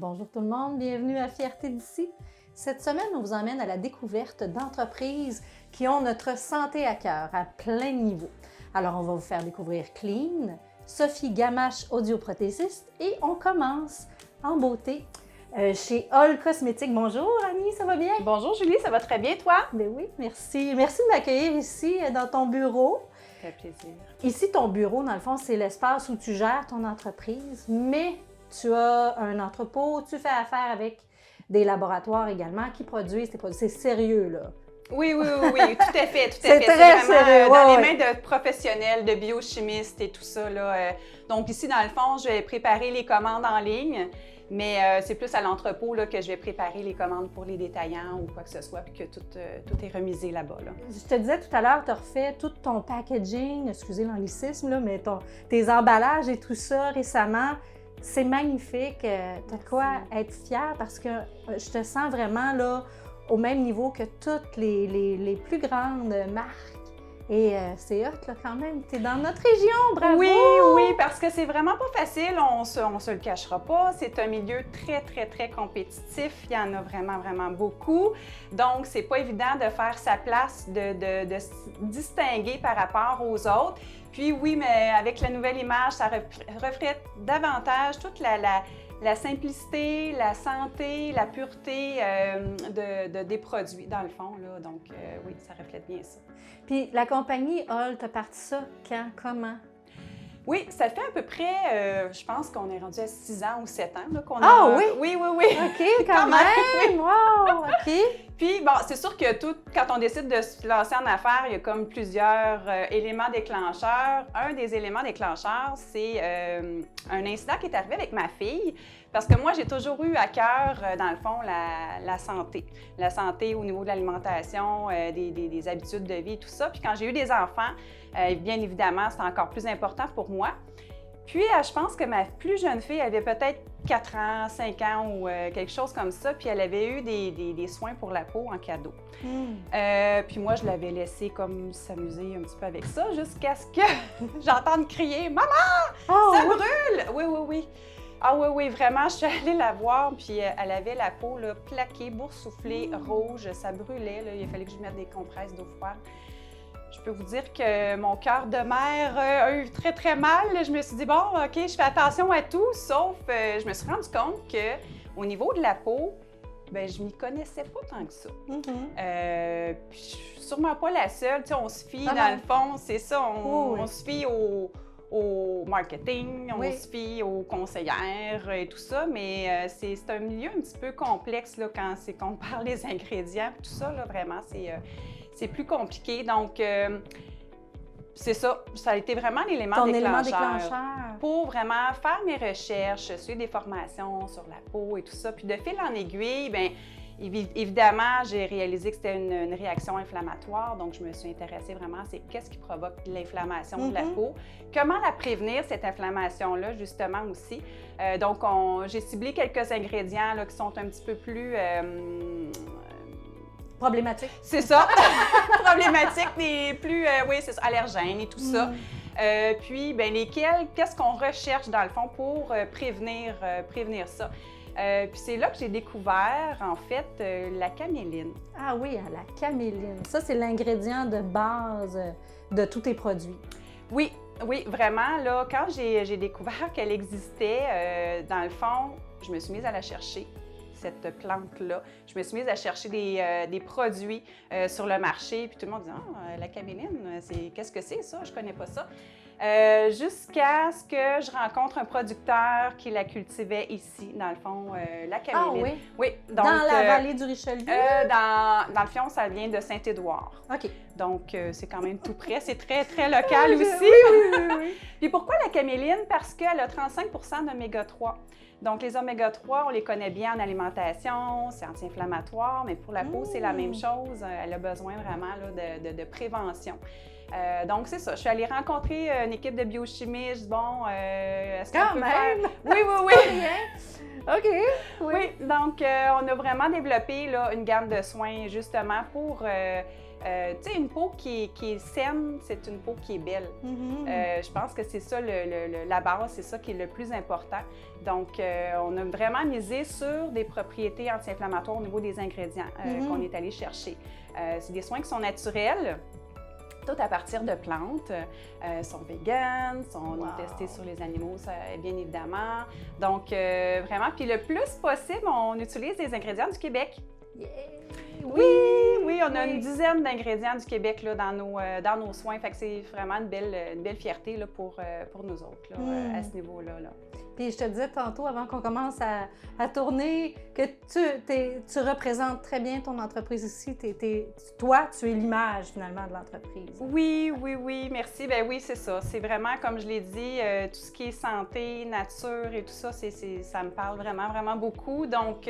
Bonjour tout le monde, bienvenue à Fierté d'ici. Cette semaine, on vous emmène à la découverte d'entreprises qui ont notre santé à cœur à plein niveau. Alors, on va vous faire découvrir Clean, Sophie Gamache, audioprothésiste, et on commence en beauté chez All Cosmétiques. Bonjour Annie, ça va bien? Bonjour Julie, ça va très bien toi? Ben oui, merci. Merci de m'accueillir ici dans ton bureau. Ça fait plaisir. Ici, ton bureau, dans le fond, c'est l'espace où tu gères ton entreprise, mais tu as un entrepôt, tu fais affaire avec des laboratoires également qui produisent tes produits. C'est sérieux, là. Oui, tout à fait, C'est très sérieux, dans les mains de professionnels, de biochimistes et tout ça, là. Donc ici, dans le fond, je vais préparer les commandes en ligne, mais c'est plus à l'entrepôt là, que je vais préparer les commandes pour les détaillants ou quoi que ce soit, puis que tout est remisé là-bas, là. Je te disais tout à l'heure, tu as refait tout ton packaging, excusez l'anglicisme, là, mais tes emballages et tout ça récemment. C'est magnifique. Tu as de quoi être fière parce que je te sens vraiment là, au même niveau que toutes les plus grandes marques. Et c'est hot là, quand même. Tu es dans notre région, bravo! Oui, parce que c'est vraiment pas facile, on se le cachera pas. C'est un milieu très compétitif. Il y en a vraiment beaucoup. Donc, c'est pas évident de faire sa place, de se distinguer par rapport aux autres. Puis oui, mais avec la nouvelle image, ça reflète davantage toute la simplicité, la santé, la pureté des produits, dans le fond, là. Donc, oui, ça reflète bien ça. Puis la compagnie All, t'as parti ça quand, comment? Oui, ça fait à peu près, je pense qu'on est rendu à 6 ans ou 7 ans là, qu'on a... Ah oui? Oui. OK, quand même! Wow! OK. Puis, bon, c'est sûr que quand on décide de se lancer en affaires, il y a comme plusieurs éléments déclencheurs. Un des éléments déclencheurs, c'est un incident qui est arrivé avec ma fille. Parce que moi, j'ai toujours eu à cœur, dans le fond, la santé. La santé au niveau de l'alimentation, des habitudes de vie, tout ça. Puis quand j'ai eu des enfants, bien évidemment, c'est encore plus important pour moi. Puis, je pense que ma plus jeune fille avait peut-être 4 ans, 5 ans ou quelque chose comme ça. Puis, elle avait eu des soins pour la peau en cadeau. Puis moi, je l'avais laissé comme s'amuser un petit peu avec ça jusqu'à ce que j'entende crier « Maman, ça brûle! » Oui. Ah oui, vraiment, je suis allée la voir, puis elle avait la peau là, plaquée, boursouflée, rouge, ça brûlait. Là. Il fallait que je mette des compresses d'eau froide. Je peux vous dire que mon cœur de mère a eu très mal. Je me suis dit, bon, OK, je fais attention à tout, sauf je me suis rendu compte qu'au niveau de la peau, bien, je m'y connaissais pas tant que ça. Puis je suis sûrement pas la seule. Tu sais, on se fie, dans le fond, c'est ça, on se fie au marketing, on se fie aux conseillères et tout ça, mais c'est un milieu un petit peu complexe là, quand c'est qu'on parle des ingrédients et tout ça, là, vraiment, c'est plus compliqué. Donc, c'est ça, ça a été vraiment l'élément déclencheur pour vraiment faire mes recherches, suivre des formations sur la peau et tout ça. Puis de fil en aiguille, bien, évidemment, j'ai réalisé que c'était une réaction inflammatoire, donc je me suis intéressée vraiment à qu'est-ce qui provoque l'inflammation de la peau, comment la prévenir, cette inflammation-là, justement aussi. Donc, j'ai ciblé quelques ingrédients là, qui sont un petit peu plus... problématique. C'est ça, problématique, des plus, oui, c'est ça, allergènes et tout ça. Puis, bien, qu'est-ce qu'on recherche dans le fond pour prévenir ça? Puis c'est là que j'ai découvert, en fait, la caméline. Ah oui, la caméline. Ça, c'est l'ingrédient de base de tous tes produits. Oui, vraiment. Là, quand j'ai découvert qu'elle existait, dans le fond, je me suis mise à la chercher, cette plante-là. Je me suis mise à chercher des produits sur le marché, puis tout le monde dit « Ah, la caméline, qu'est-ce que c'est ça? Je connais pas ça. » Jusqu'à ce que je rencontre un producteur qui la cultivait ici, dans le fond, la caméline. Ah oui? Oui. Donc, dans la vallée du Richelieu? Dans le fond, ça vient de Saint-Édouard. OK. Donc, c'est quand même tout près. C'est très local aussi. Oui. Puis pourquoi la caméline? Parce qu'elle a 35 d'oméga 3. Donc, les oméga 3, on les connaît bien en alimentation, c'est anti-inflammatoire, mais pour la peau, c'est la même chose. Elle a besoin vraiment là, de prévention. Donc, c'est ça. Je suis allée rencontrer une équipe de biochimistes. Bon, est-ce qu'on peut faire... Oui. OK. Oui, donc on a vraiment développé là, une gamme de soins justement pour Tu sais, une peau qui est saine, c'est une peau qui est belle. Je pense que c'est ça la base, c'est ça qui est le plus important. Donc, on a vraiment misé sur des propriétés anti-inflammatoires au niveau des ingrédients qu'on est allé chercher. C'est des soins qui sont naturels, tout à partir de plantes, sont véganes, sont testés sur les animaux, ça, bien évidemment. Donc, vraiment, puis le plus possible, on utilise des ingrédients du Québec. Yeah. Oui, on a une dizaine d'ingrédients du Québec là, dans nos soins. Fait que c'est vraiment une belle fierté là, pour nous autres là, à ce niveau-là. Là. Puis je te disais tantôt, avant qu'on commence à tourner, que tu représentes très bien ton entreprise ici. Toi, tu es l'image finalement de l'entreprise. Oui, merci. Ben oui, c'est ça. C'est vraiment, comme je l'ai dit, tout ce qui est santé, nature et tout ça, ça me parle vraiment, vraiment beaucoup. Donc,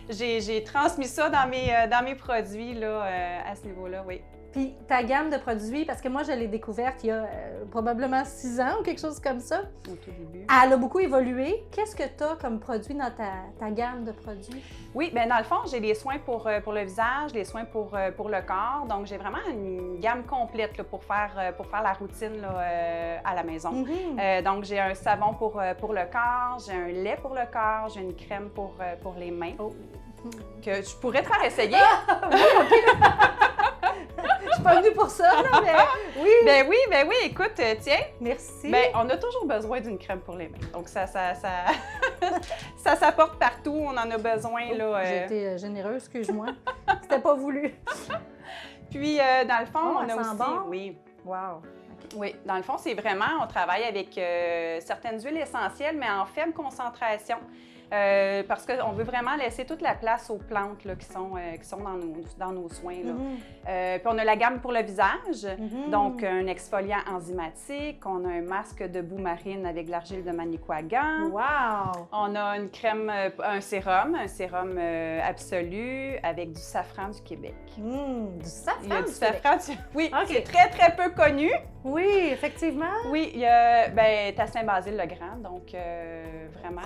j'ai transmis ça dans mes produits là, à ce niveau-là, oui. Puis ta gamme de produits, parce que moi, je l'ai découverte il y a probablement 6 ans ou quelque chose comme ça. Au tout début. Elle a beaucoup évolué. Qu'est-ce que tu as comme produit dans ta gamme de produits? Oui, bien dans le fond, j'ai des soins pour le visage, des soins pour le corps. Donc, j'ai vraiment une gamme complète là, pour faire la routine là, à la maison. Donc, j'ai un savon pour le corps, j'ai un lait pour le corps, j'ai une crème pour les mains. Que je pourrais te faire essayer. Je suis pas venue pour ça, là, mais oui. Ben oui, écoute, tiens. Merci. Ben, on a toujours besoin d'une crème pour les mains. Donc, ça s'apporte partout. On en a besoin, là. J'ai été généreuse, excuse-moi. C'était pas voulu. Puis, dans le fond, on a aussi... Bon? Oui. Wow. Okay. Oui, dans le fond, c'est vraiment... On travaille avec certaines huiles essentielles, mais en faible concentration. Parce qu'on veut vraiment laisser toute la place aux plantes là, qui sont dans nos soins. Là. Puis on a la gamme pour le visage, donc un exfoliant enzymatique, on a un masque de boue marine avec de l'argile de Manicouagan. Wow! On a une crème, un sérum absolu avec du safran du Québec. Du safran? Il y a du safran, oui, okay. C'est très, très peu connu. Oui, effectivement. Oui, il y a Tassin-Basile-le-Grand, donc vraiment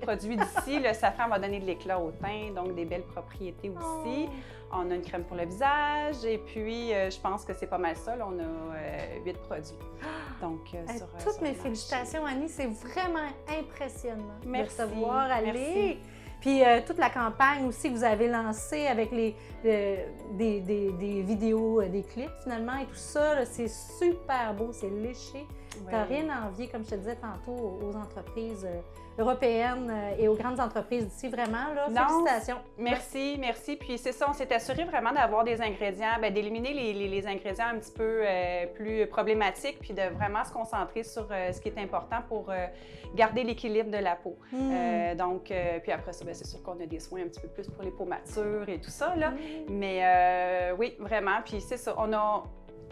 produit d'ici. Le safran va donner de l'éclat au teint, donc des belles propriétés aussi. On a une crème pour le visage et puis je pense que c'est pas mal ça. Là, on a 8 produits. Donc, toutes mes félicitations, Annie. C'est vraiment impressionnant merci, de te voir aller. Merci. Puis toute la campagne aussi que vous avez lancée avec des vidéos, des clips finalement et tout ça, c'est super beau, c'est léché. Oui. Tu n'as rien à envier, comme je te disais tantôt, aux entreprises européennes et aux grandes entreprises d'ici, vraiment. Là, félicitations. Merci. Puis c'est ça, on s'est assuré vraiment d'avoir des ingrédients, d'éliminer les ingrédients un petit peu plus problématiques, puis de vraiment se concentrer sur ce qui est important pour garder l'équilibre de la peau. Donc, puis après ça, c'est sûr qu'on a des soins un petit peu plus pour les peaux matures et tout ça, là. Mais oui, vraiment. Puis c'est ça, on a...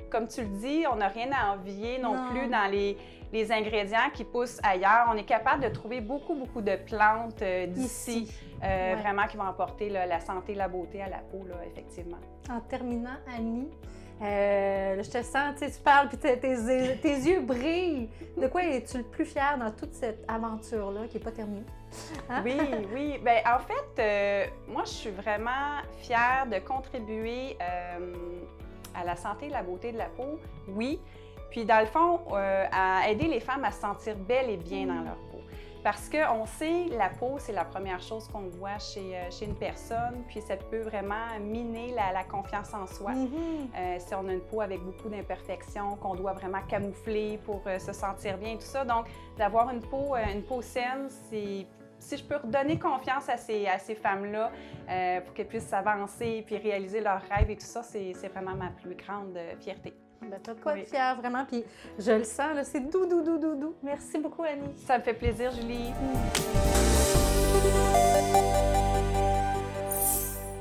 Comme tu le dis, on n'a rien à envier non plus dans les ingrédients qui poussent ailleurs. On est capable de trouver beaucoup de plantes d'ici, vraiment qui vont apporter là, la santé, la beauté à la peau, là, effectivement. En terminant, Annie, je te sens, tu parles, puis tes yeux brillent. De quoi es-tu le plus fière dans toute cette aventure-là qui n'est pas terminée? Hein? Oui. Bien, en fait, moi, je suis vraiment fière de contribuer à la santé et la beauté de la peau, oui. Puis, dans le fond, à aider les femmes à se sentir belles et bien dans leur peau. Parce qu'on sait, la peau, c'est la première chose qu'on voit chez une personne, puis ça peut vraiment miner la confiance en soi. Si on a une peau avec beaucoup d'imperfections, qu'on doit vraiment camoufler pour se sentir bien et tout ça. Donc, d'avoir une peau saine, c'est... Si je peux redonner confiance à ces femmes-là pour qu'elles puissent s'avancer puis réaliser leurs rêves et tout ça, c'est vraiment ma plus grande fierté. T'as de quoi être fière, vraiment. Puis je le sens, là, c'est doux. Merci beaucoup, Annie. Ça me fait plaisir, Julie.